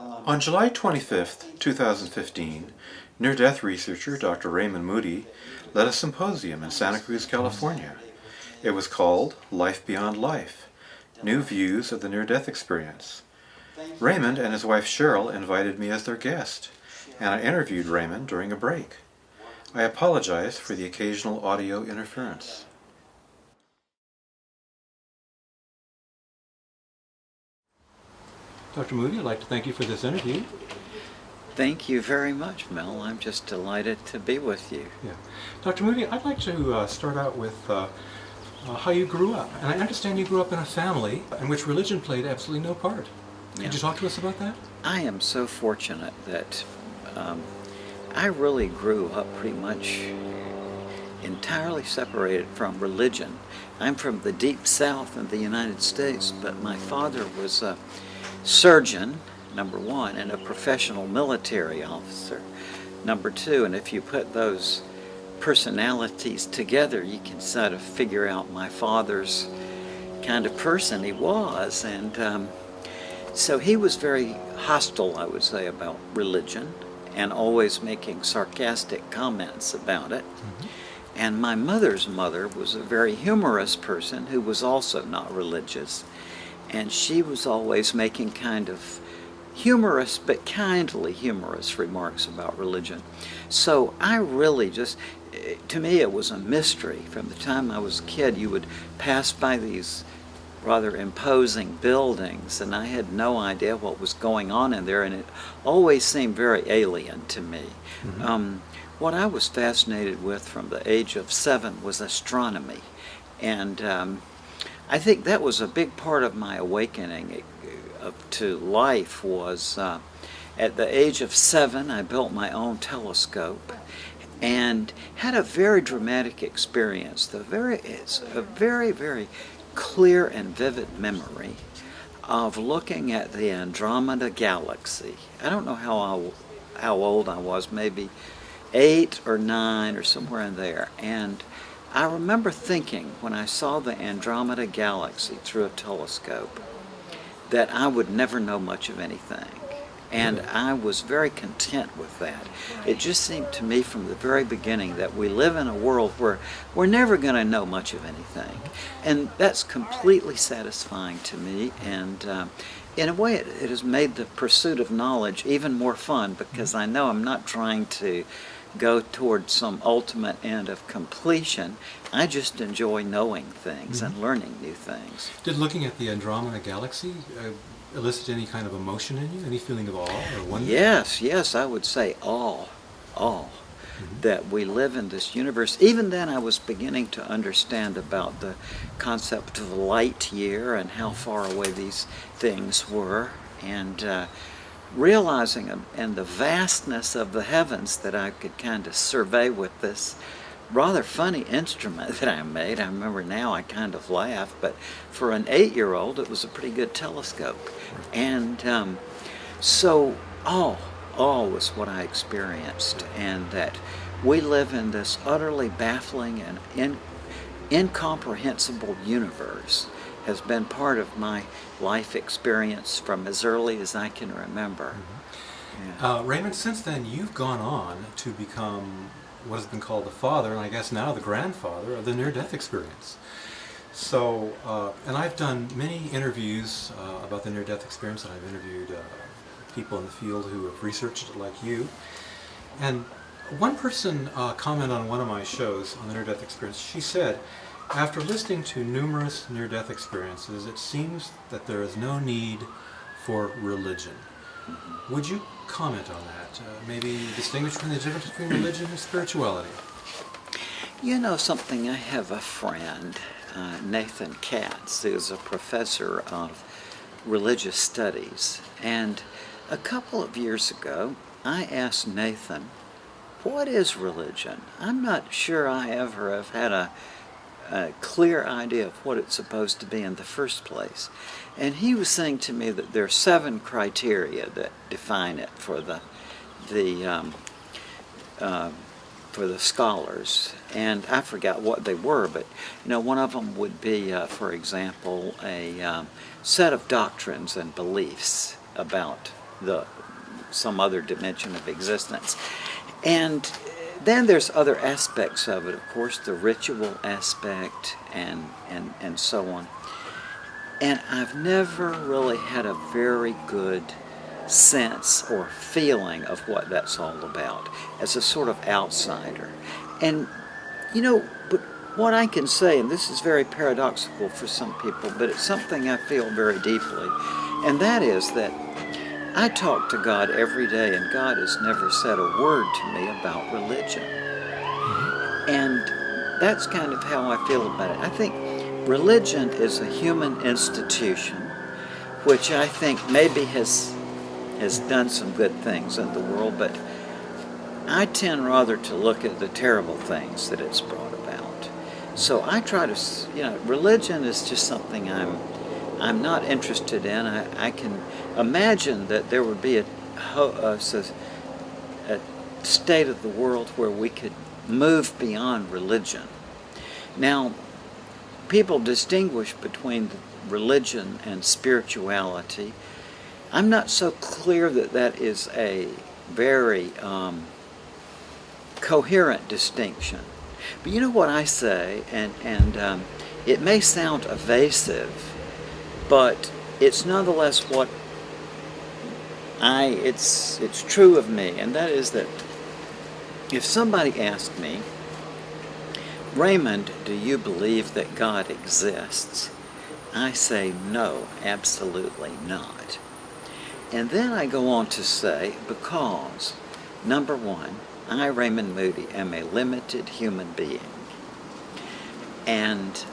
On July 25th, 2015, near-death researcher Dr. Raymond Moody led a symposium in Santa Cruz, California. It was called Life Beyond Life, New Views of the Near-Death Experience. Raymond and his wife Cheryl invited me as their guest, and I interviewed Raymond during a break. I apologize for the occasional audio interference. Dr. Moody, I'd like to thank you for this interview. Thank you very much, Mel. I'm just delighted to be with you. Yeah. Dr. Moody, I'd like to start out with how you grew up. And I understand you grew up in a family in which religion played absolutely no part. Yeah. Could you talk to us about that? I am so fortunate that I really grew up pretty much entirely separated from religion. I'm from the deep south of the United States, but my father was a surgeon, number one, and a professional military officer, number two. And if you put those personalities together, you can sort of figure out my father's kind of person he was. And so he was very hostile, I would say, about religion and always making sarcastic comments about it. Mm-hmm. And my mother's mother was a very humorous person who was also not religious. And she was always making kind of humorous but kindly humorous remarks about religion. So I really just, to me it was a mystery. From the time I was a kid, you would pass by these rather imposing buildings and I had no idea what was going on in there, and it always seemed very alien to me. Mm-hmm. What I was fascinated with from the age of 7 was astronomy, and I think that was a big part of my awakening to life. Was at the age of 7 I built my own telescope and had a very dramatic experience. It's a very, very clear and vivid memory of looking at the Andromeda galaxy. I don't know how old I was, maybe 8 or 9 or somewhere in there. And I remember thinking when I saw the Andromeda galaxy through a telescope that I would never know much of anything. And I was very content with that. It just seemed to me from the very beginning that we live in a world where we're never going to know much of anything. And that's completely satisfying to me. And in a way, it has made the pursuit of knowledge even more fun, because I know I'm not trying to go towards some ultimate end of completion. I just enjoy knowing things and learning new things. Did looking at the Andromeda galaxy elicit any kind of emotion in you? Any feeling of awe or wonder? Yes, I would say awe. That we live in this universe. Even then I was beginning to understand about the concept of light year and how far away these things were, and realizing and the vastness of the heavens that I could kind of survey with this rather funny instrument that I made. I remember now, I kind of laugh, but for an 8-year-old it was a pretty good telescope. And so awe was what I experienced, and that we live in this utterly baffling and incomprehensible universe has been part of my life experience from as early as I can remember. Mm-hmm. Yeah. Raymond, since then you've gone on to become what has been called the father, and I guess now the grandfather of the near-death experience. So, and I've done many interviews about the near-death experience, and I've interviewed people in the field who have researched it like you. And one person commented on one of my shows on the near-death experience. She said, after listening to numerous near-death experiences, it seems that there is no need for religion. Would you comment on that? Maybe distinguish between the difference between religion and spirituality? You know something, I have a friend, Nathan Katz, who's a professor of religious studies, and a couple of years ago I asked Nathan, what is religion? I'm not sure I ever have had a clear idea of what it's supposed to be in the first place. And he was saying to me that there are 7 criteria that define it for the scholars, and I forgot what they were, but one of them would be, for example, a set of doctrines and beliefs about the some other dimension of existence. And then there's other aspects of it, of course, the ritual aspect and so on. And I've never really had a very good sense or feeling of what that's all about as a sort of outsider. And, you know, but what I can say, and this is very paradoxical for some people, but it's something I feel very deeply, and that is that I talk to God every day, and God has never said a word to me about religion. And that's kind of how I feel about it. I think religion is a human institution, which I think maybe has done some good things in the world, but I tend rather to look at the terrible things that it's brought about. So I try to, you know, religion is just something I'm not interested in. I can imagine that there would be a state of the world where we could move beyond religion. Now, people distinguish between religion and spirituality. I'm not so clear that that is a very coherent distinction. But you know what I say, and it may sound evasive, but it's nonetheless what it's true of me, and that is that if somebody asked me, Raymond, do you believe that God exists? I say no, absolutely not. And then I go on to say, because, number one, I, Raymond Moody, am a limited human being. And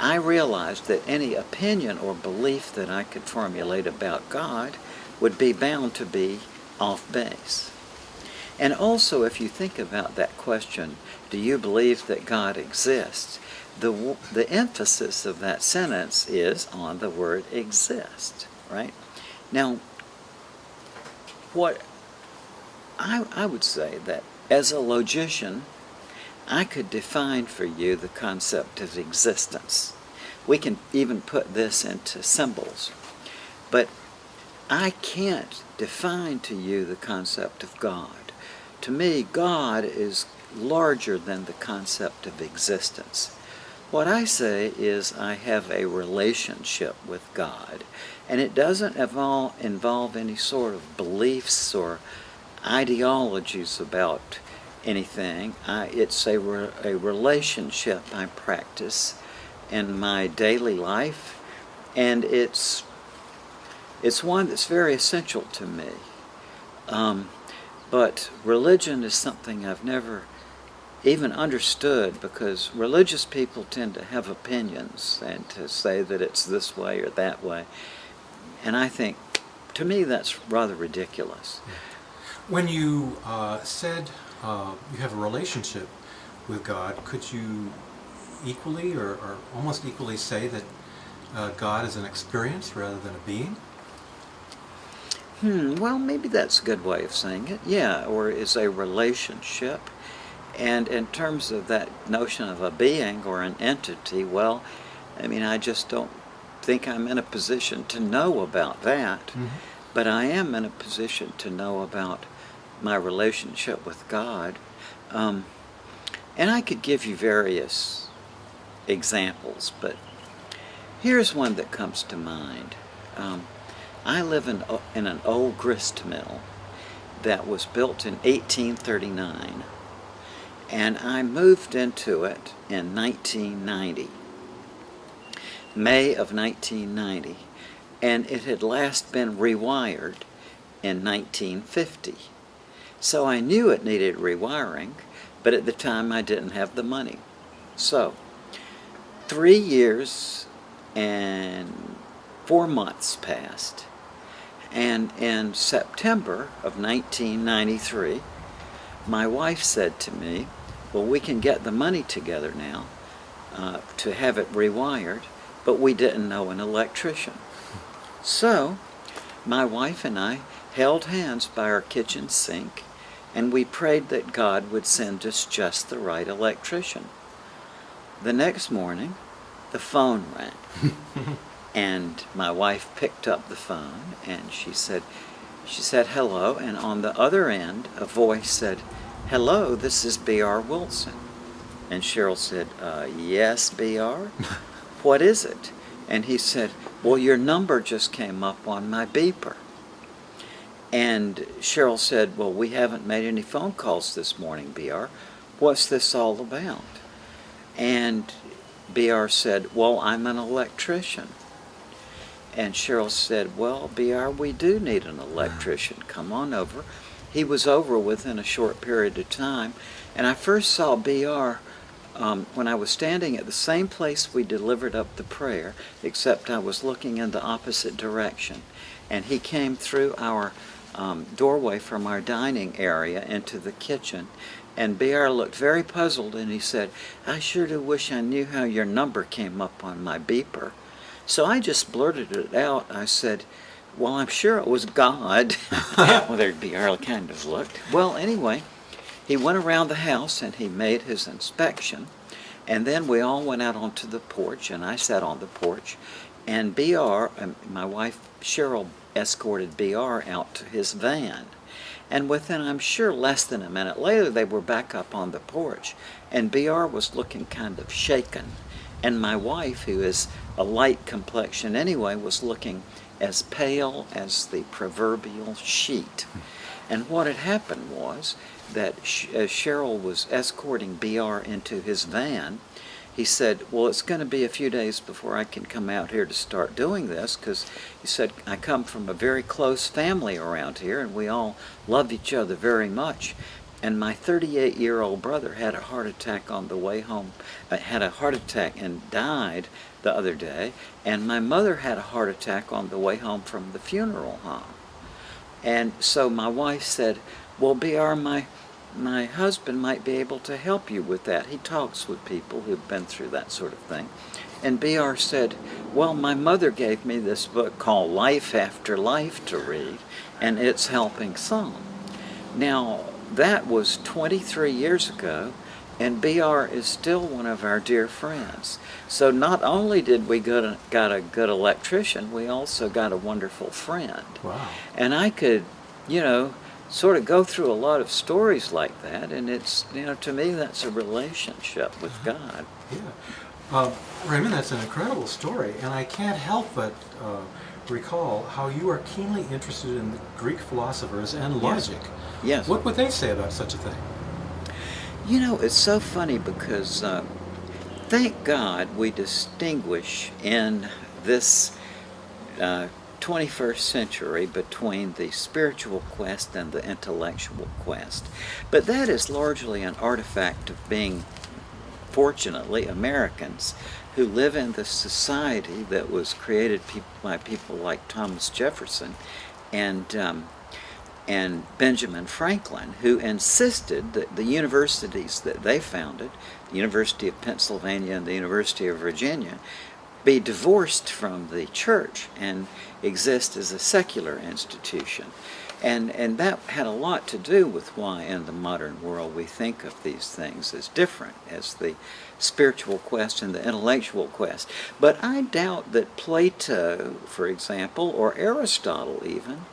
I realized that any opinion or belief that I could formulate about God would be bound to be off base. And also, if you think about that question, do you believe that God exists? The emphasis of that sentence is on the word exist, right? Now, what I would say that as a logician, I could define for you the concept of existence. We can even put this into symbols. But I can't define to you the concept of God. To me, God is larger than the concept of existence. What I say is I have a relationship with God, and it doesn't involve any sort of beliefs or ideologies about anything. It's a relationship I practice in my daily life, and it's one that's very essential to me. But religion is something I've never even understood, because religious people tend to have opinions and to say that it's this way or that way. And I think, to me, that's rather ridiculous. When you said you have a relationship with God, could you equally or almost equally say that God is an experience rather than a being? Well, maybe that's a good way of saying it. Yeah, or is a relationship. And in terms of that notion of a being or an entity, well, I mean, I just don't think I'm in a position to know about that. Mm-hmm. But I am in a position to know about my relationship with God. And I could give you various examples, but here's one that comes to mind. I live in an old grist mill that was built in 1839, and I moved into it in 1990, May of 1990, and it had last been rewired in 1950. So I knew it needed rewiring, but at the time I didn't have the money. So 3 years and 4 months passed, and in September of 1993, my wife said to me, well, we can get the money together now to have it rewired, but we didn't know an electrician. So my wife and I held hands by our kitchen sink, and we prayed that God would send us just the right electrician. The next morning, the phone rang. And my wife picked up the phone, and she said, hello, and on the other end, a voice said, hello, this is B.R. Wilson. And Cheryl said, yes, B.R.? What is it? And he said, well, your number just came up on my beeper. And Cheryl said, well, we haven't made any phone calls this morning, B.R. What's this all about? And B.R. said, well, I'm an electrician. And Cheryl said, well, B.R., we do need an electrician. Come on over. He was over within a short period of time. And I first saw B.R. When I was standing at the same place we delivered up the prayer, except I was looking in the opposite direction. And he came through our doorway from our dining area into the kitchen. And B.R. looked very puzzled, and he said, I sure do wish I knew how your number came up on my beeper. So I just blurted it out. I said, well, I'm sure it was God. Well, there B.R. kind of looked. Well, anyway, he went around the house and he made his inspection. And then we all went out onto the porch, and I sat on the porch. And B.R., my wife Cheryl, escorted B.R. out to his van. And within, I'm sure, less than a minute later, they were back up on the porch. And B.R. was looking kind of shaken. And my wife, who is a light complexion anyway, was looking as pale as the proverbial sheet. And what had happened was that as Cheryl was escorting B.R. into his van, he said, well, it's going to be a few days before I can come out here to start doing this, because he said, I come from a very close family around here, and we all love each other very much. And my 38-year-old brother had a heart attack on the way home, had a heart attack and died the other day. And my mother had a heart attack on the way home from the funeral home. And so my wife said, well, B.R., my husband might be able to help you with that. He talks with people who've been through that sort of thing. And B.R. said, well, my mother gave me this book called Life After Life to read, and it's helping some. Now, that was 23 years ago, and B.R. is still one of our dear friends. So not only did we got a good electrician, we also got a wonderful friend. Wow. And I could, sort of go through a lot of stories like that, and it's, to me, that's a relationship with God. Yeah. Raymond, that's an incredible story, and I can't help but recall how you are keenly interested in the Greek philosophers and logic. Yes. What would they say about such a thing? It's so funny because thank God we distinguish in this 21st century between the spiritual quest and the intellectual quest. But that is largely an artifact of being, fortunately, Americans who live in the society that was created by people like Thomas Jefferson and Benjamin Franklin, who insisted that the universities that they founded, the University of Pennsylvania and the University of Virginia, be divorced from the church and exist as a secular institution. And that had a lot to do with why in the modern world we think of these things as different, as the spiritual quest and the intellectual quest. But I doubt that Plato, for example, or Aristotle even,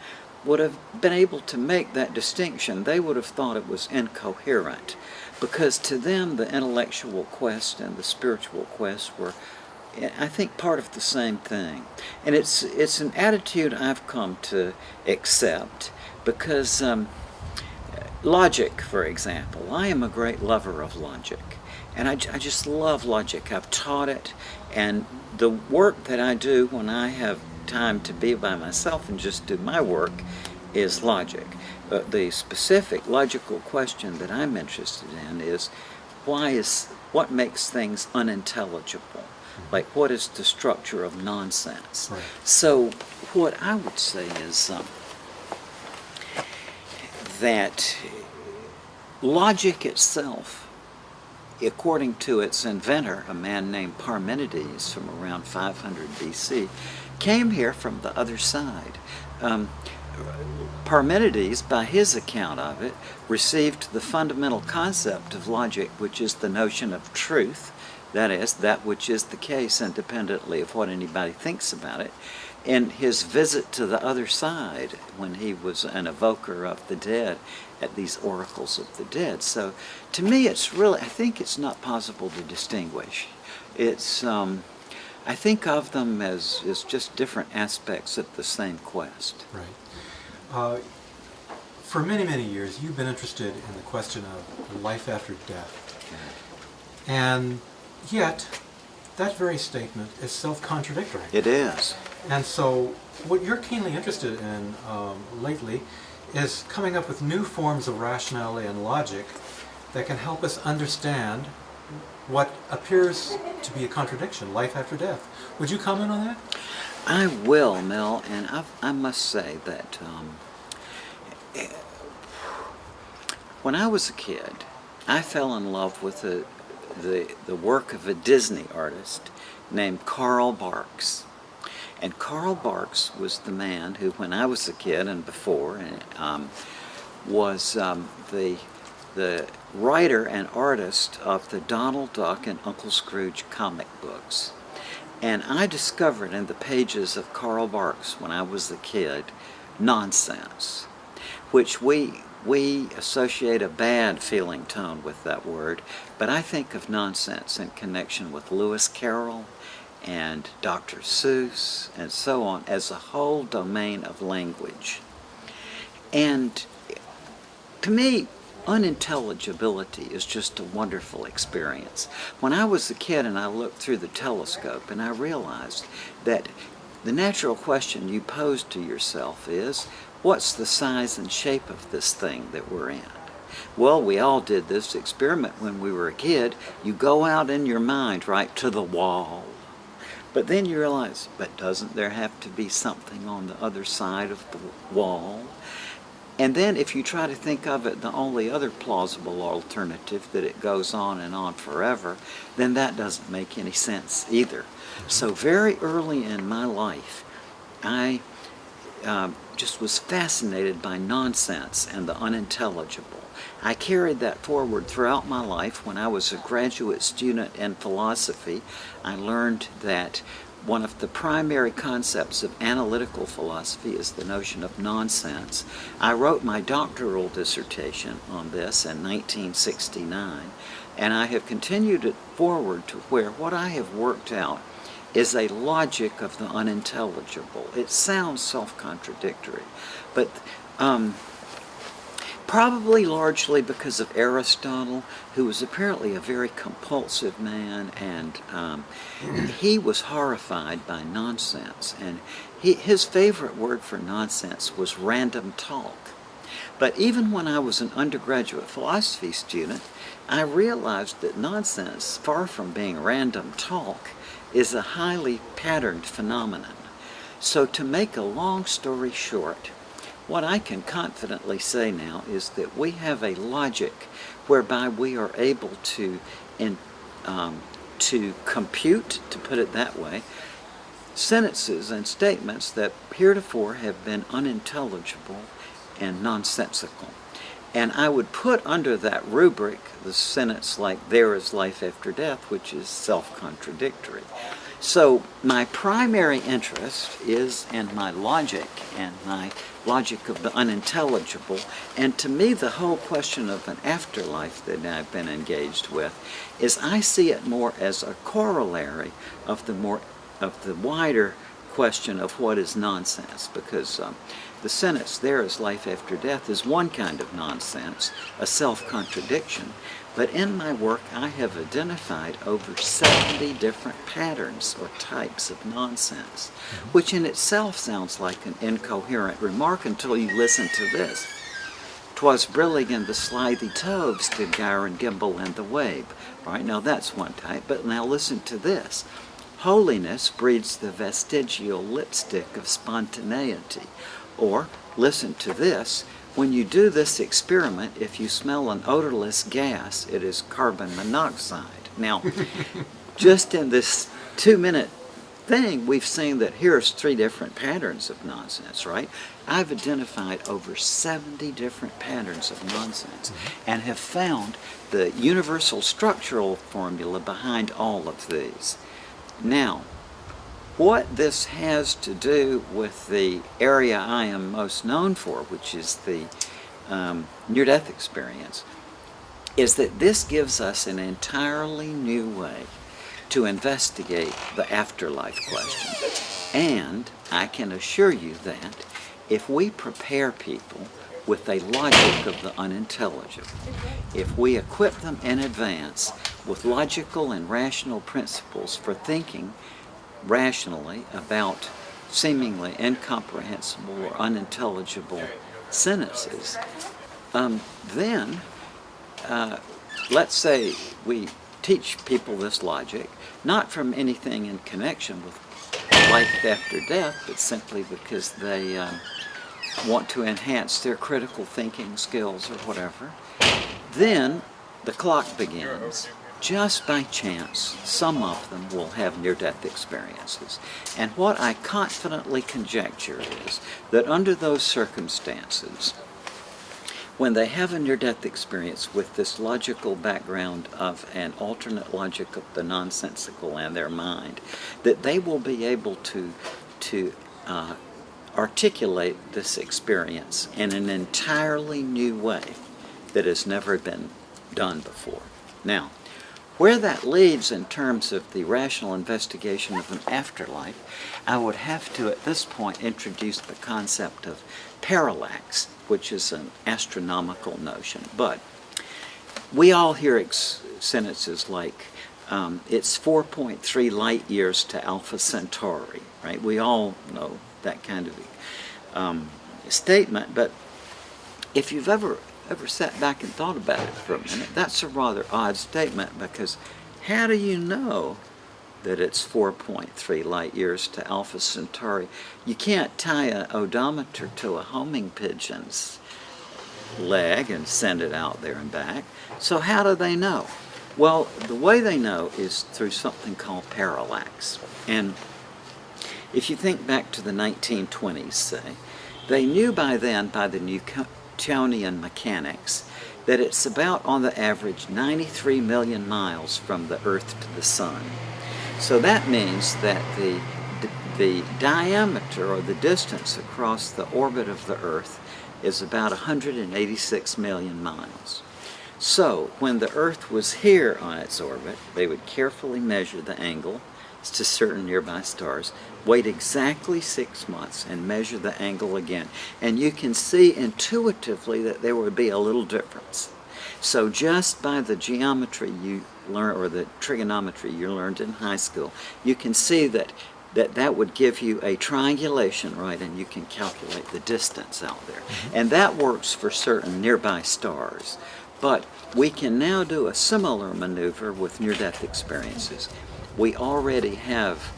would have been able to make that distinction. They would have thought it was incoherent, because to them the intellectual quest and the spiritual quest were, I think, part of the same thing. And it's an attitude I've come to accept, because logic, for example, I am a great lover of logic. And I just love logic. I've taught it, and the work that I do when I have time to be by myself and just do my work is logic. The specific logical question that I'm interested in is what makes things unintelligible? Like, what is the structure of nonsense? Right. So what I would say is that logic itself, according to its inventor, a man named Parmenides from around 500 BC, came here from the other side. Parmenides, by his account of it, received the fundamental concept of logic, which is the notion of truth, that is, that which is the case independently of what anybody thinks about it. In his visit to the other side, when he was an evoker of the dead at these oracles of the dead. So to me, it's really, I think it's not possible to distinguish. It's, I think of them as just different aspects of the same quest. Right. For many, many years, you've been interested in the question of life after death. And yet, that very statement is self-contradictory. It is. And so, what you're keenly interested in lately is coming up with new forms of rationality and logic that can help us understand what appears to be a contradiction, life after death. Would you comment on that? I will, Mel, and I must say that when I was a kid, I fell in love with the work of a Disney artist named Carl Barks. And Carl Barks was the man who, when I was a kid and before, was the writer and artist of the Donald Duck and Uncle Scrooge comic books. And I discovered in the pages of Carl Barks when I was a kid, nonsense, which we associate a bad feeling tone with that word, but I think of nonsense in connection with Lewis Carroll and Dr. Seuss and so on as a whole domain of language. And to me, unintelligibility is just a wonderful experience. When I was a kid and I looked through the telescope and I realized that the natural question you pose to yourself is, what's the size and shape of this thing that we're in? Well, we all did this experiment when we were a kid. You go out in your mind right to the wall. But then you realize, but doesn't there have to be something on the other side of the wall? And then if you try to think of it, the only other plausible alternative, that it goes on and on forever, then that doesn't make any sense either. So very early in my life, I just was fascinated by nonsense and the unintelligible. I carried that forward throughout my life. When I was a graduate student in philosophy, I learned that one of the primary concepts of analytical philosophy is the notion of nonsense. I wrote my doctoral dissertation on this in 1969, and I have continued it forward to where what I have worked out is a logic of the unintelligible. It sounds self-contradictory, but probably largely because of Aristotle, who was apparently a very compulsive man, and he was horrified by nonsense. And his favorite word for nonsense was random talk. But even when I was an undergraduate philosophy student, I realized that nonsense, far from being random talk, is a highly patterned phenomenon. So to make a long story short, what I can confidently say now is that we have a logic whereby we are able to compute, to put it that way, sentences and statements that heretofore have been unintelligible and nonsensical. And I would put under that rubric the sentence like, there is life after death, which is self-contradictory. So my primary interest is in my logic and my logic of the unintelligible. And to me, the whole question of an afterlife that I've been engaged with is, I see it more as a corollary of the wider question of what is nonsense, because the sentence, there is life after death, is one kind of nonsense, a self-contradiction. But in my work, I have identified over 70 different patterns or types of nonsense, which in itself sounds like an incoherent remark until you listen to this. 'Twas brillig in the slithy toves did gyre and gimble in the wabe. Right, now that's one type, but now listen to this. Holiness breeds the vestigial lipstick of spontaneity. Or, listen to this, when you do this experiment, if you smell an odorless gas, it is carbon monoxide. Now, just in this 2-minute thing, we've seen that here's 3 different patterns of nonsense, right? I've identified over 70 different patterns of nonsense and have found the universal structural formula behind all of these. Now, what this has to do with the area I am most known for, which is the near-death experience, is that this gives us an entirely new way to investigate the afterlife question. And I can assure you that if we prepare people with a logic of the unintelligible, if we equip them in advance with logical and rational principles for thinking rationally about seemingly incomprehensible or unintelligible sentences, then let's say we teach people this logic, not from anything in connection with life after death, but simply because they want to enhance their critical thinking skills or whatever, then the clock begins. Just by chance, some of them will have near-death experiences. And what I confidently conjecture is that under those circumstances, when they have a near-death experience with this logical background of an alternate logic of the nonsensical in their mind, that they will be able to articulate this experience in an entirely new way that has never been done before. Now, where that leads in terms of the rational investigation of an afterlife, I would have to at this point introduce the concept of parallax, which is an astronomical notion. But we all hear sentences like, it's 4.3 light years to Alpha Centauri, right? We all know that kind of statement, but if you've ever sat back and thought about it for a minute, that's a rather odd statement, because how do you know that it's 4.3 light years to Alpha Centauri? You can't tie an odometer to a homing pigeon's leg and send it out there and back. So how do they know? Well, the way they know is through something called parallax. And if you think back to the 1920s, say, they knew by then, by the Newtonian mechanics, that it's about, on the average, 93 million miles from the Earth to the Sun. So that means that the diameter, or the distance across the orbit of the Earth, is about 186 million miles. So when the Earth was here on its orbit, they would carefully measure the angle to certain nearby stars, wait exactly 6 months, and measure the angle again. And you can see intuitively that there would be a little difference. So just by the geometry you learn, or the trigonometry you learned in high school, you can see that would give you a triangulation, right, and you can calculate the distance out there. And that works for certain nearby stars. But we can now do a similar maneuver with near-death experiences. We already have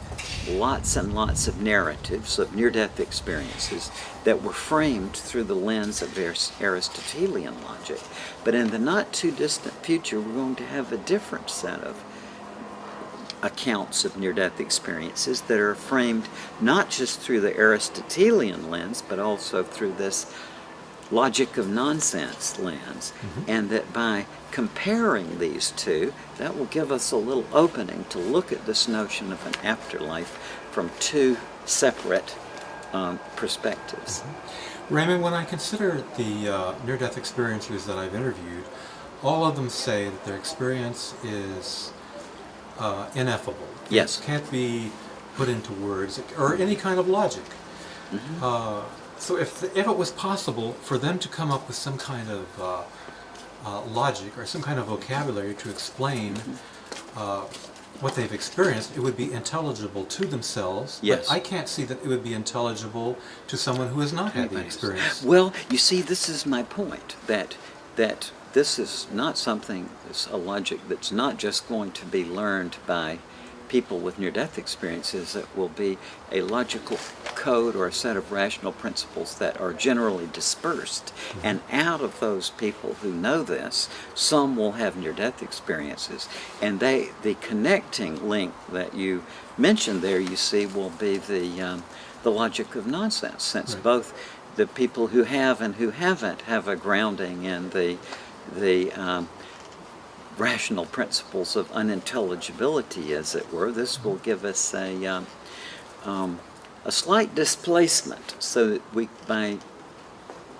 lots and lots of narratives of near-death experiences that were framed through the lens of Aristotelian logic. But in the not-too-distant future, we're going to have a different set of accounts of near-death experiences that are framed not just through the Aristotelian lens, but also through this logic of nonsense lens, and that by comparing these two, that will give us a little opening to look at this notion of an afterlife from 2 separate perspectives. Raymond, when I consider the near-death experiences that I've interviewed, all of them say that their experience is ineffable. Yes. It can't be put into words or any kind of logic. So if it was possible for them to come up with some kind of logic or some kind of vocabulary to explain what they've experienced, it would be intelligible to themselves. Yes. But I can't see that it would be intelligible to someone who has not had the experience. Well, you see, this is my point, that this is not something, it's a logic that's not just going to be learned by people with near-death experiences, it will be a logical code or a set of rational principles that are generally dispersed. And out of those people who know this, some will have near-death experiences. And the connecting link that you mentioned there, you see, will be the logic of nonsense, since both the people who have and who haven't have a grounding in the rational principles of unintelligibility, as it were. This will give us a slight displacement, so that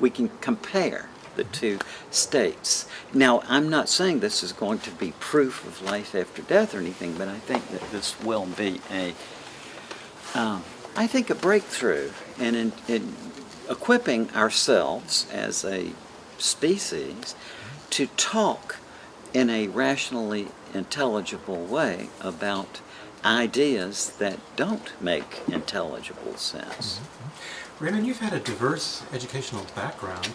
we can compare the two states. Now, I'm not saying this is going to be proof of life after death or anything, but I think that this will be a breakthrough in equipping ourselves as a species to talk in a rationally intelligible way about ideas that don't make intelligible sense. Raymond, you've had a diverse educational background,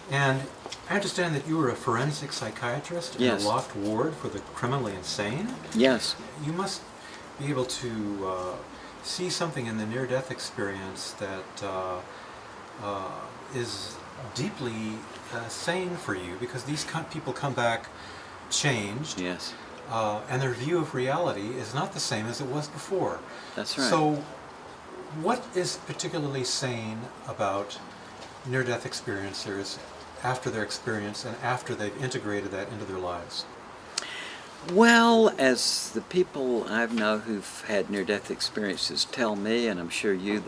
and I understand that you were a forensic psychiatrist in a locked ward for the criminally insane. Yes. You must be able to see something in the near-death experience that is deeply sane for you, because these people come back changed. Yes. And their view of reality is not the same as it was before. That's right. So what is particularly sane about near-death experiencers after their experience and after they've integrated that into their lives? Well, as the people I know who've had near-death experiences tell me, and I'm sure you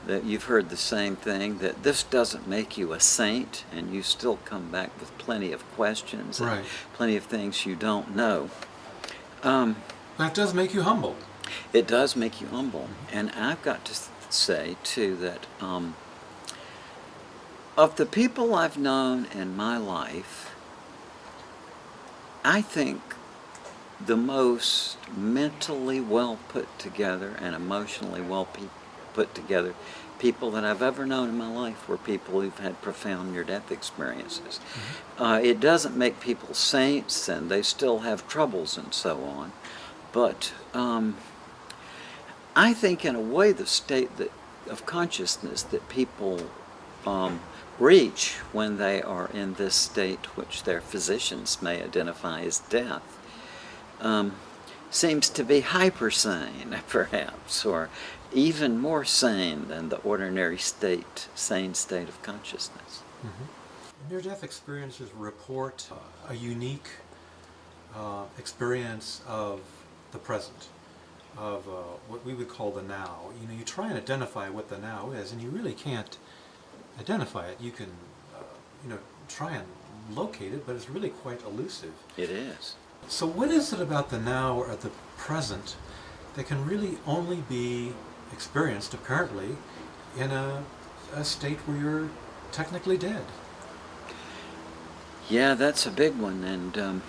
that you've heard the same thing, that this doesn't make you a saint, and you still come back with plenty of questions and plenty of things you don't know. That does make you humble. It does make you humble. And I've got to say, too, that of the people I've known in my life, I think the most mentally well put together and emotionally well put together people that I've ever known in my life were people who've had profound near-death experiences. It doesn't make people saints, and they still have troubles and so on, but I think in a way the state of consciousness that people reach when they are in this state, which their physicians may identify as death, seems to be hyper-sane, perhaps, or even more sane than the ordinary sane state of consciousness. Near-death experiencers report a unique experience of the present, of what we would call the now. You know, you try and identify what the now is, and you really can't identify it. You can, try and locate it, but it's really quite elusive. It is. So what is it about the now or the present that can really only be experienced, apparently, in a state where you're technically dead? Yeah, that's a big one. And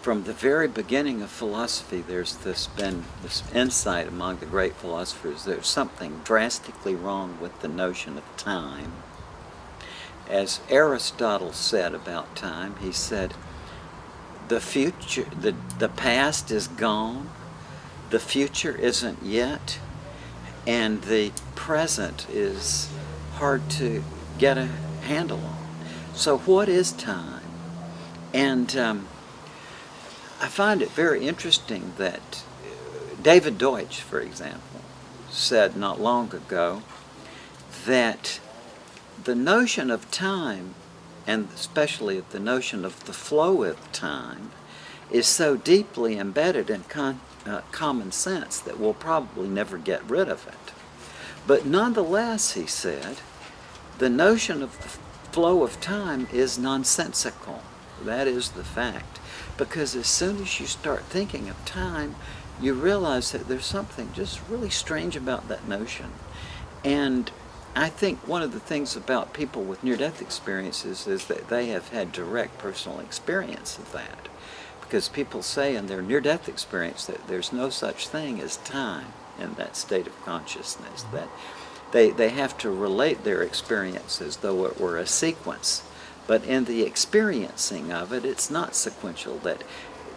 from the very beginning of philosophy, there's been this insight among the great philosophers. There's something drastically wrong with the notion of time. As Aristotle said about time, he said, the future, the past is gone, the future isn't yet, and the present is hard to get a handle on. So what is time? And I find it very interesting that David Deutsch, for example, said not long ago that the notion of time, and especially the notion of the flow of time, is so deeply embedded in common sense that we'll probably never get rid of it. But nonetheless, he said, the notion of the flow of time is nonsensical. That is the fact. Because as soon as you start thinking of time, you realize that there's something just really strange about that notion. And I think one of the things about people with near-death experiences is that they have had direct personal experience of that. Because people say in their near-death experience that there's no such thing as time in that state of consciousness, that they have to relate their experience as though it were a sequence. But in the experiencing of it, it's not sequential,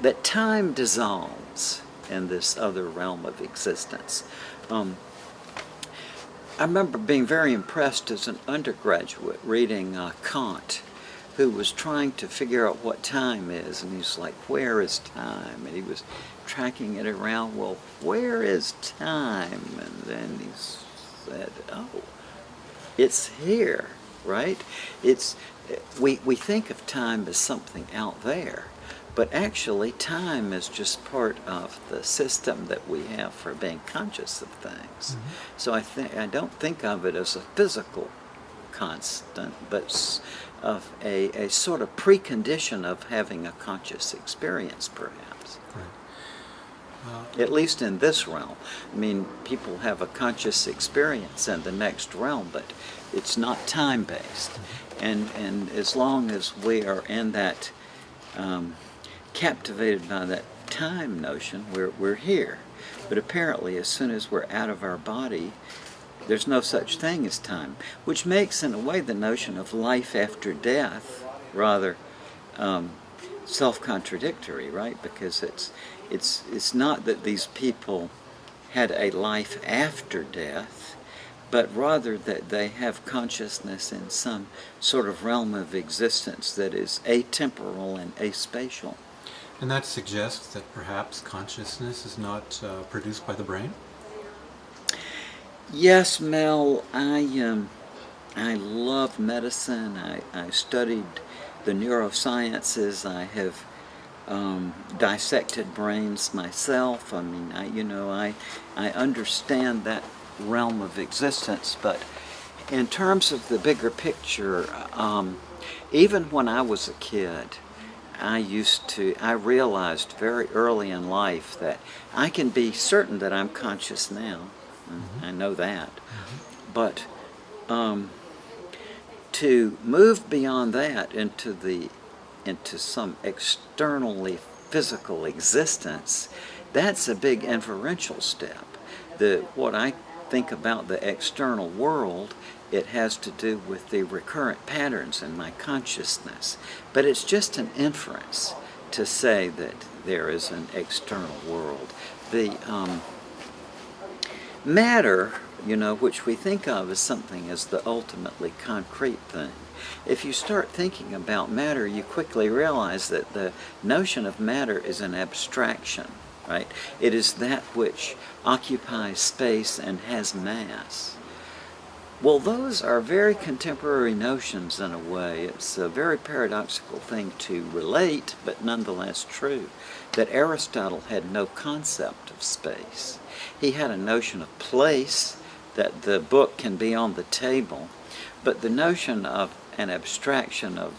that time dissolves in this other realm of existence. I remember being very impressed as an undergraduate reading Kant, who was trying to figure out what time is, and he's like, where is time? And he was tracking it around, well, where is time? And then he said, oh, it's here, right? We think of time as something out there, but actually time is just part of the system that we have for being conscious of things. Mm-hmm. So I don't think of it as a physical constant, but of a sort of precondition of having a conscious experience, perhaps. Right. At least in this realm. I mean, people have a conscious experience in the next realm, but it's not time-based. Mm-hmm. And as long as we are in that, captivated by that time notion, we're here. But apparently, as soon as we're out of our body, there's no such thing as time, which makes, in a way, the notion of life after death rather self-contradictory, right? Because it's not that these people had a life after death, but rather that they have consciousness in some sort of realm of existence that is atemporal and aspatial. And that suggests that perhaps consciousness is not produced by the brain? Yes, Mel, I love medicine. I studied the neurosciences. I have dissected brains myself. I mean, I understand that realm of existence. But in terms of the bigger picture, even when I was a kid, I realized very early in life that I can be certain that I'm conscious now. Mm-hmm. I know that. Mm-hmm. But to move beyond that into some externally physical existence, that's a big inferential step. What I think about the external world, it has to do with the recurrent patterns in my consciousness. But it's just an inference to say that there is an external world. The matter, which we think of as something as the ultimately concrete thing, if you start thinking about matter, you quickly realize that the notion of matter is an abstraction, right? It is that which occupies space and has mass. Well, those are very contemporary notions in a way. It's a very paradoxical thing to relate, but nonetheless true, that Aristotle had no concept of space. He had a notion of place, that the book can be on the table, but the notion of an abstraction of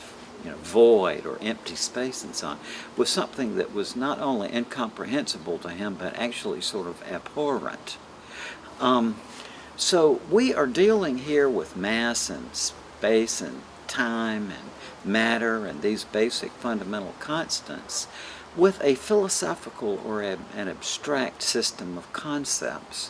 void or empty space and so on was something that was not only incomprehensible to him, but actually sort of abhorrent. So we are dealing here with mass and space and time and matter and these basic fundamental constants with a philosophical or an abstract system of concepts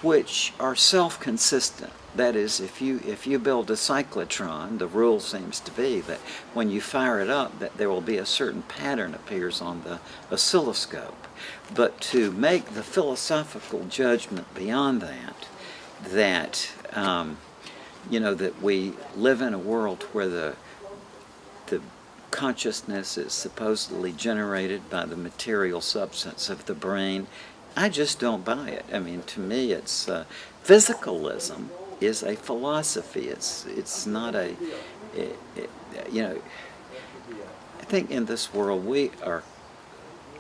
which are self-consistent. That is, if you build a cyclotron, the rule seems to be that when you fire it up, that there will be a certain pattern appears on the oscilloscope. But to make the philosophical judgment beyond that we live in a world where the consciousness is supposedly generated by the material substance of the brain, I just don't buy it. I mean, to me, it's physicalism is a philosophy. It's not I think in this world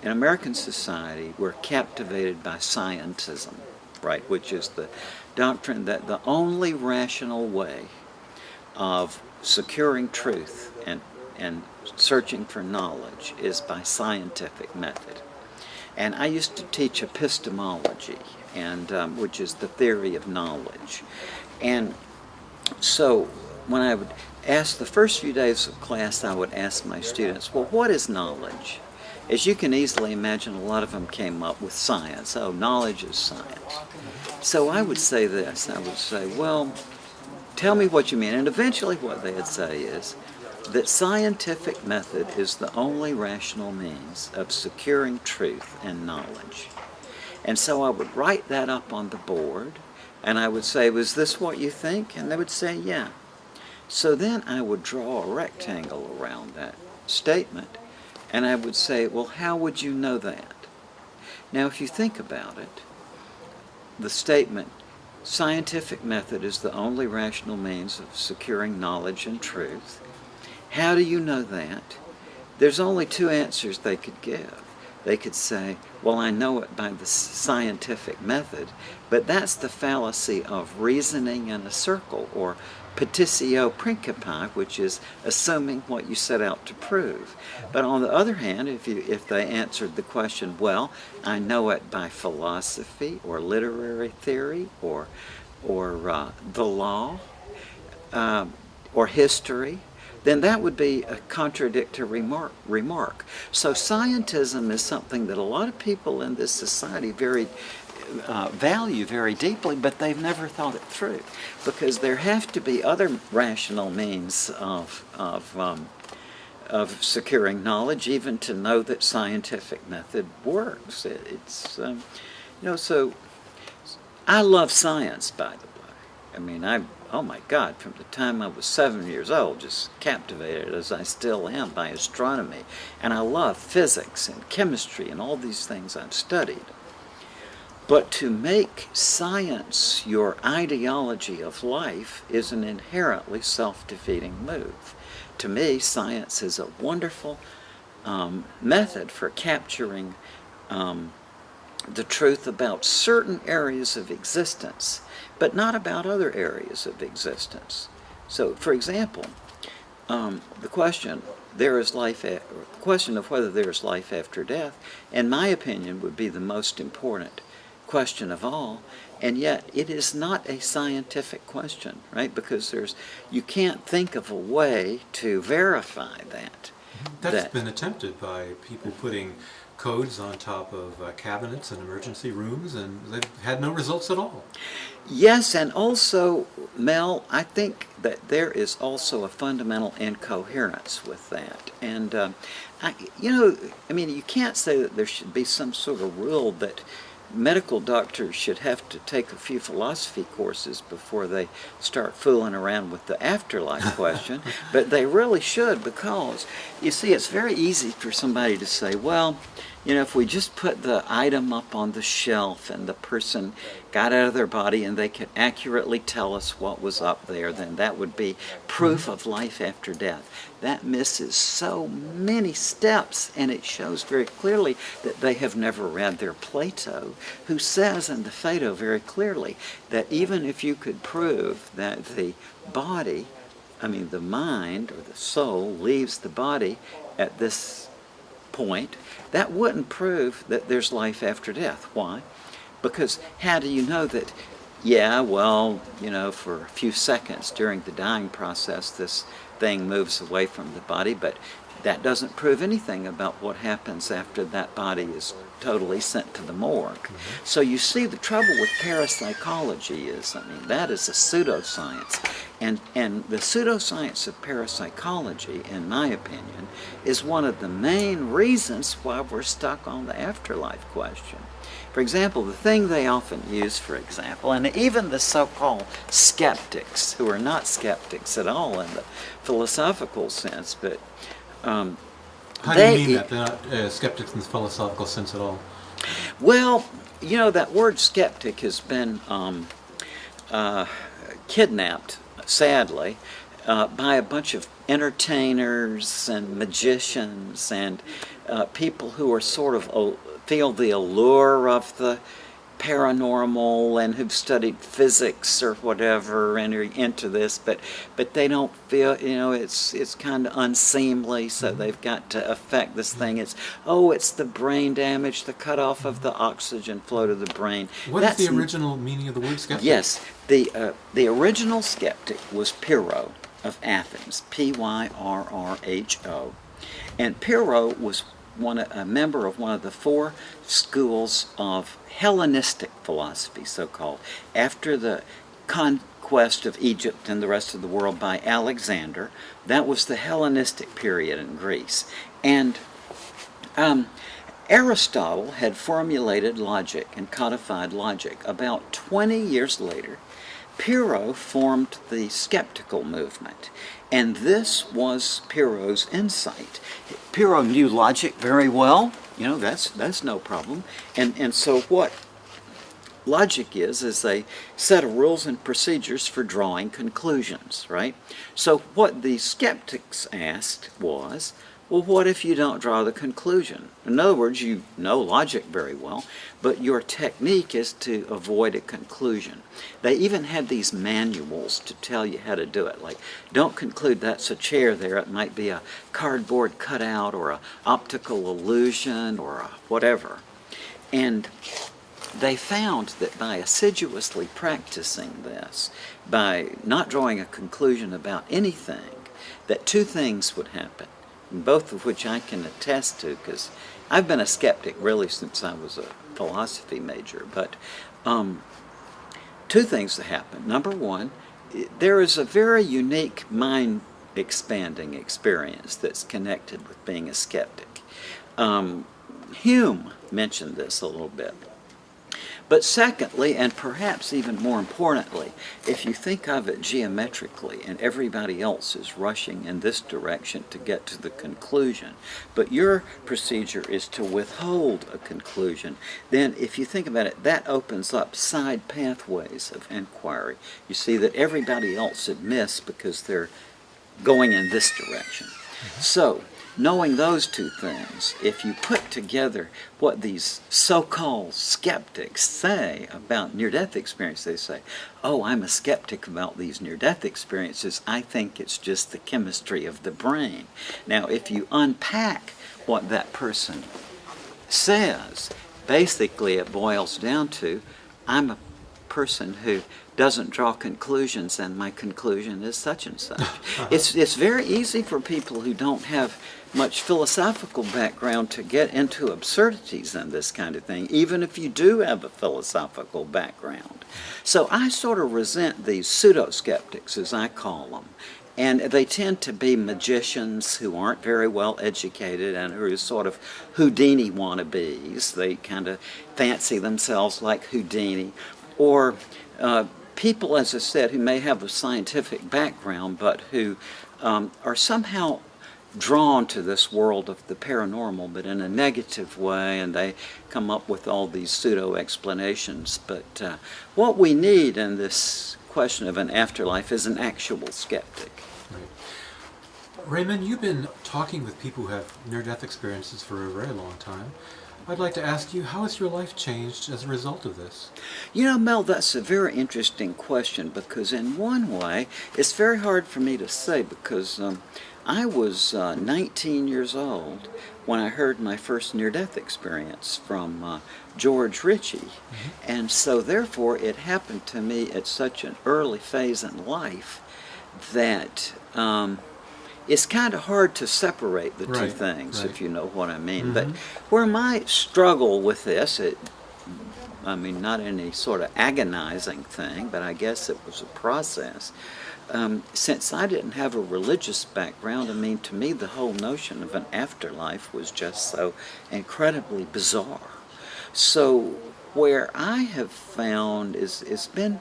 in American society, we're captivated by scientism, right? Which is the doctrine that the only rational way of securing truth and searching for knowledge is by scientific method. And I used to teach epistemology, and which is the theory of knowledge. And so when I would ask the first few days of class, I would ask my students, well, what is knowledge? As you can easily imagine, a lot of them came up with science. Oh, knowledge is science. So I would say this. I would say, well, tell me what you mean. And eventually what they'd say is, that scientific method is the only rational means of securing truth and knowledge. And so I would write that up on the board, and I would say, was this what you think? And they would say, yeah. So then I would draw a rectangle around that statement, and I would say, well, how would you know that? Now, if you think about it, the statement, scientific method is the only rational means of securing knowledge and truth. How do you know that? There's only two answers they could give. They could say, well, I know it by the scientific method, but that's the fallacy of reasoning in a circle, or petitio principii, which is assuming what you set out to prove. But on the other hand, if they answered the question, well, I know it by philosophy or literary theory or the law or history, then that would be a contradictory remark. So scientism is something that a lot of people in this society value very deeply, but they've never thought it through, because there have to be other rational means of securing knowledge, even to know that scientific method works. So I love science, by the way. I mean, oh my God, from the time I was 7 years old, just captivated, as I still am, by astronomy. And I love physics and chemistry and all these things I've studied. But to make science your ideology of life is an inherently self-defeating move. To me, science is a wonderful method for capturing the truth about certain areas of existence, but not about other areas of existence. So, for example, the question of whether there is life after death, in my opinion, would be the most important question of all, and yet it is not a scientific question, right? Because you can't think of a way to verify that. That's been attempted by people putting codes on top of cabinets in emergency rooms, and they've had no results at all. Yes, and also, Mel, I think that there is also a fundamental incoherence with that. And, you can't say that there should be some sort of rule that medical doctors should have to take a few philosophy courses before they start fooling around with the afterlife question, but they really should, because, you see, it's very easy for somebody to say, well, if we just put the item up on the shelf and the person got out of their body and they could accurately tell us what was up there, then that would be proof of life after death. That misses so many steps, and it shows very clearly that they have never read their Plato, who says in the Phaedo very clearly that even if you could prove that the body, the mind or the soul leaves the body at this point, that wouldn't prove that there's life after death. Why? Because how do you know that, for a few seconds during the dying process this thing moves away from the body, but that doesn't prove anything about what happens after that body is totally sent to the morgue. Mm-hmm. So you see, the trouble with parapsychology is, that is a pseudoscience. And the pseudoscience of parapsychology, in my opinion, is one of the main reasons why we're stuck on the afterlife question. For example, the thing they often use, and even the so-called skeptics, who are not skeptics at all in the philosophical sense, but how do you mean that they're not skeptics in the philosophical sense at all? Well, that word skeptic has been kidnapped, sadly, by a bunch of entertainers and magicians and people who are sort of feel the allure of the paranormal and who've studied physics or whatever and are into this, but they don't feel, it's kind of unseemly, so they've got to affect this thing. It's the brain damage, the cutoff of the oxygen flow to the brain. What is the original meaning of the word skeptic? Yes, the original skeptic was Pyrrho of Athens, Pyrrho, and Pyrrho was a member of one of the four schools of Hellenistic philosophy, so-called. After the conquest of Egypt and the rest of the world by Alexander. That was the Hellenistic period in Greece. And Aristotle had formulated logic and codified logic. About 20 years later, Pyrrho formed the skeptical movement. And this was Pyrrho's insight. Pyrrho knew logic very well. You know, that's no problem. And so what logic is a set of rules and procedures for drawing conclusions, right? So what the skeptics asked was, well, what if you don't draw the conclusion? In other words, you know logic very well, but your technique is to avoid a conclusion. They even had these manuals to tell you how to do it. Like, don't conclude that's a chair there. It might be a cardboard cutout or an optical illusion or a whatever. And they found that by assiduously practicing this, by not drawing a conclusion about anything, that two things would happen, both of which I can attest to, because I've been a skeptic really since I was a philosophy major. But two things that happen. Number one, there is a very unique mind-expanding experience that's connected with being a skeptic. Hume mentioned this a little bit. But secondly, and perhaps even more importantly, if you think of it geometrically and everybody else is rushing in this direction to get to the conclusion, but your procedure is to withhold a conclusion, then if you think about it, that opens up side pathways of inquiry. You see that everybody else had missed because they're going in this direction. So, knowing those two things, if you put together what these so-called skeptics say about near-death experience, they say, oh, I'm a skeptic about these near-death experiences. I think it's just the chemistry of the brain. Now, if you unpack what that person says, basically it boils down to, I'm a person who doesn't draw conclusions, and my conclusion is such and such. It's very easy for people who don't have much philosophical background to get into absurdities in this kind of thing, even if you do have a philosophical background. So I sort of resent these pseudo-skeptics, as I call them. And they tend to be magicians who aren't very well educated and who are sort of Houdini wannabes. They kind of fancy themselves like Houdini. Or people, as I said, who may have a scientific background but who are somehow drawn to this world of the paranormal, but in a negative way, and they come up with all these pseudo-explanations. But what we need in this question of an afterlife is an actual skeptic. Right. Raymond, you've been talking with people who have near-death experiences for a very long time. I'd like to ask you, how has your life changed as a result of this? You know, Mel, that's a very interesting question, because in one way, it's very hard for me to say, because I was 19 years old when I heard my first near-death experience from George Ritchie. Mm-hmm. And so therefore it happened to me at such an early phase in life that it's kind of hard to separate the two things, if you know what I mean. Mm-hmm. But where my struggle with this, I mean, not any sort of agonizing thing, but I guess it was a process. Since I didn't have a religious background, I mean, to me the whole notion of an afterlife was just so incredibly bizarre. So where I have found is it's been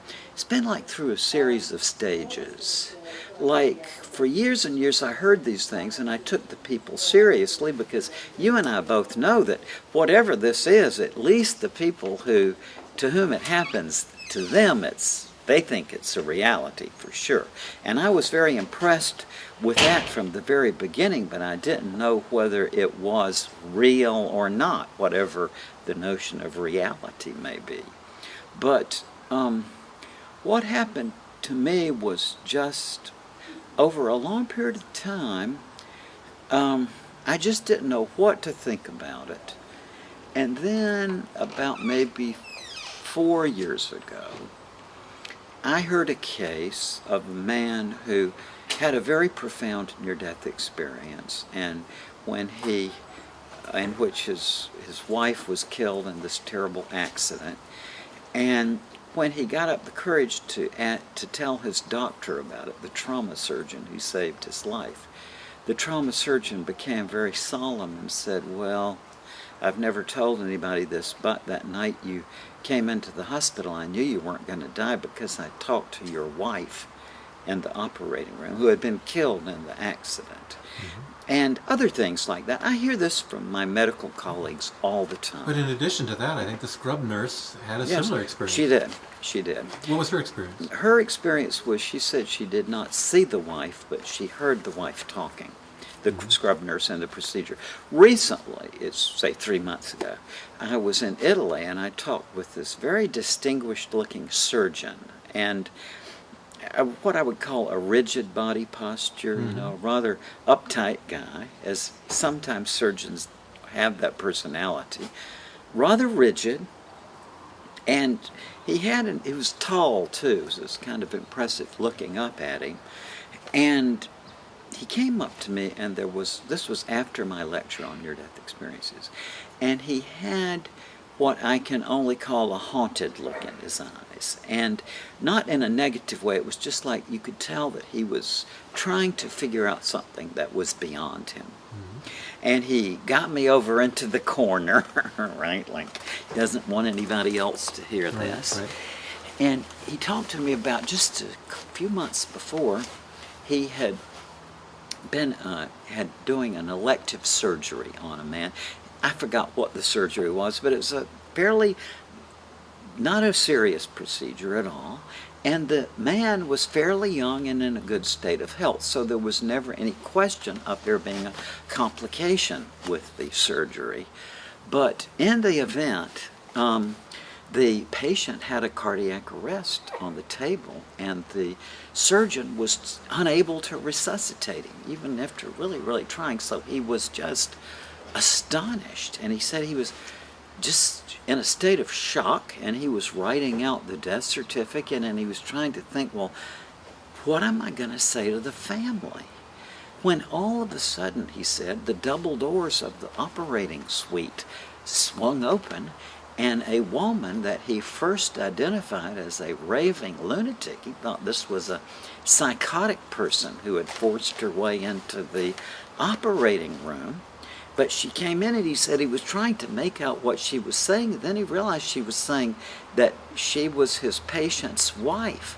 like through a series of stages. Like, for years and years I heard these things and I took the people seriously, because you and I both know that whatever this is, at least the people to whom it happens, to them they think it's a reality for sure. And I was very impressed with that from the very beginning, but I didn't know whether it was real or not, whatever the notion of reality may be. But what happened to me was just, over a long period of time, I just didn't know what to think about it. And then about maybe 4 years ago, I heard a case of a man who had a very profound near-death experience, and in which his wife was killed in this terrible accident. And when he got up the courage to tell his doctor about it, the trauma surgeon who saved his life, the trauma surgeon became very solemn and said, well, I've never told anybody this, but that night you came into the hospital, I knew you weren't going to die because I talked to your wife in the operating room who had been killed in the accident. And other things like that. I hear this from my medical colleagues all the time. But in addition to that, I think the scrub nurse had a similar experience. She did. She did. What was her experience? Her experience was, she said she did not see the wife, but she heard the wife talking, the scrub nurse in the procedure. Recently, it's say 3 months ago, I was in Italy and I talked with this very distinguished looking surgeon, and what I would call a rigid body posture, you know, a rather uptight guy, as sometimes surgeons have that personality, rather rigid, and he was tall too, so it was kind of impressive looking up at him, and he came up to me, and this was after my lecture on near-death experiences, and he had what I can only call a haunted look in his eyes, and not in a negative way. It was just like you could tell that he was trying to figure out something that was beyond him. And he got me over into the corner, right, like he doesn't want anybody else to hear this. Right. And he talked to me about just a few months before, he had been doing an elective surgery on a man. I forgot what the surgery was, but it was a fairly, not a serious procedure at all. And the man was fairly young and in a good state of health, so there was never any question of there being a complication with the surgery. But in the event, the patient had a cardiac arrest on the table, and the surgeon was unable to resuscitate him, even after really, really trying. So he was just astonished, and he said he was just in a state of shock, and he was writing out the death certificate, and he was trying to think, well, what am I going to say to the family? When all of a sudden, he said, the double doors of the operating suite swung open, and a woman that he first identified as a raving lunatic, he thought this was a psychotic person who had forced her way into the operating room. But she came in, and he said he was trying to make out what she was saying. Then he realized she was saying that she was his patient's wife,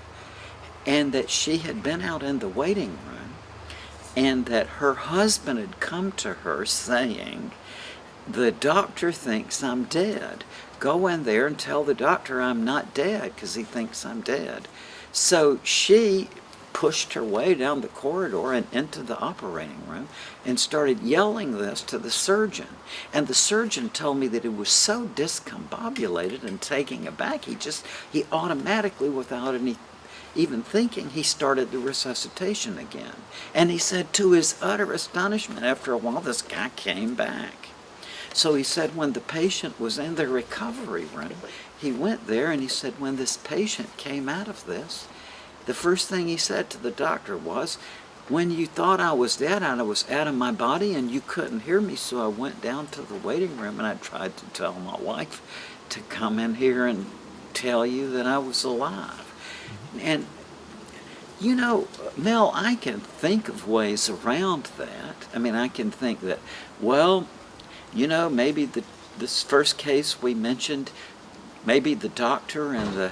and that she had been out in the waiting room, and that her husband had come to her saying, the doctor thinks I'm dead. Go in there and tell the doctor I'm not dead because he thinks I'm dead. So she pushed her way down the corridor and into the operating room and started yelling this to the surgeon. And the surgeon told me that it was so discombobulated and taken aback, he automatically, without even thinking, he started the resuscitation again. And he said, to his utter astonishment, after a while, this guy came back. So he said when the patient was in the recovery room, he went there, and he said when this patient came out of this, the first thing he said to the doctor was, when you thought I was dead, I was out of my body and you couldn't hear me, so I went down to the waiting room and I tried to tell my wife to come in here and tell you that I was alive. And, you know, Mel, I can think of ways around that. I mean, I can think that, well, you know, maybe this first case we mentioned, maybe the doctor and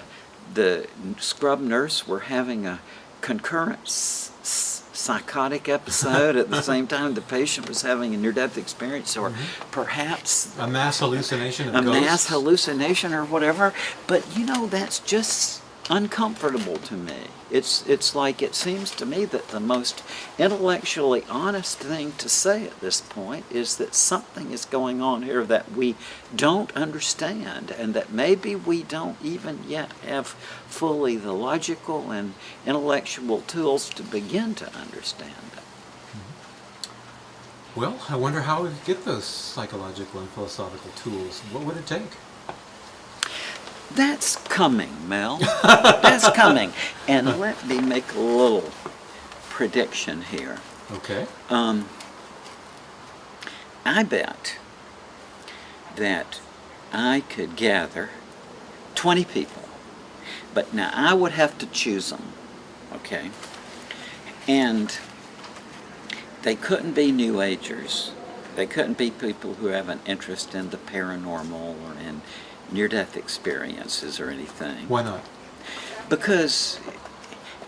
the scrub nurse were having a concurrent psychotic episode at the same time the patient was having a near-death experience, or perhaps a mass hallucination of a ghosts. mass hallucination or whatever. But you know, that's just uncomfortable to me. It's like, it seems to me that the most intellectually honest thing to say at this point is that something is going on here that we don't understand, and that maybe we don't even yet have fully the logical and intellectual tools to begin to understand it. Well, I wonder how we could get those psychological and philosophical tools. What would it take? That's coming, Mel. That's coming. And let me make a little prediction here. Okay. I bet that I could gather 20 people But now I would have to choose them, okay? And they couldn't be New Agers. They couldn't be people who have an interest in the paranormal or in near-death experiences or anything. Why not? Because,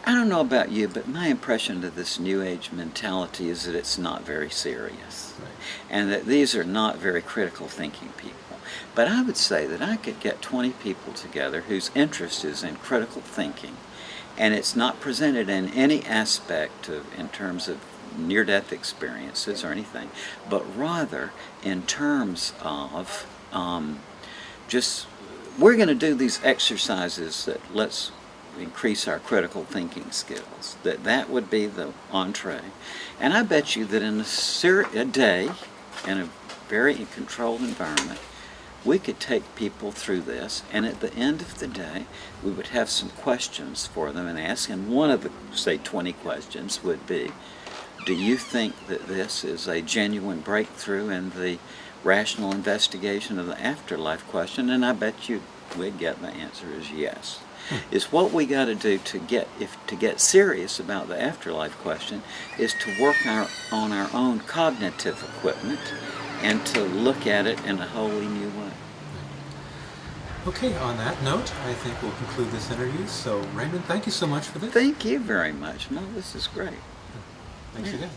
I don't know about you, but my impression of this New Age mentality is that it's not very serious. Right. And that these are not very critical thinking people. But I would say that I could get 20 people together whose interest is in critical thinking, and it's not presented in any aspect in terms of near-death experiences or anything, but rather in terms of just, we're going to do these exercises that let's increase our critical thinking skills. That would be the entree. And I bet you that in a day, in a very controlled environment, we could take people through this, and at the end of the day, we would have some questions for them and ask, and one of the, say, 20 questions would be, do you think that this is a genuine breakthrough in the rational investigation of the afterlife question? And I bet you we'd get the answer is yes. Is what we got to do to get serious about the afterlife question is to work on our own cognitive equipment and to look at it in a wholly new way. Okay, on that note, I think we'll conclude this interview. So, Raymond, thank you so much for this. Thank you very much. No, this is great. Thanks again.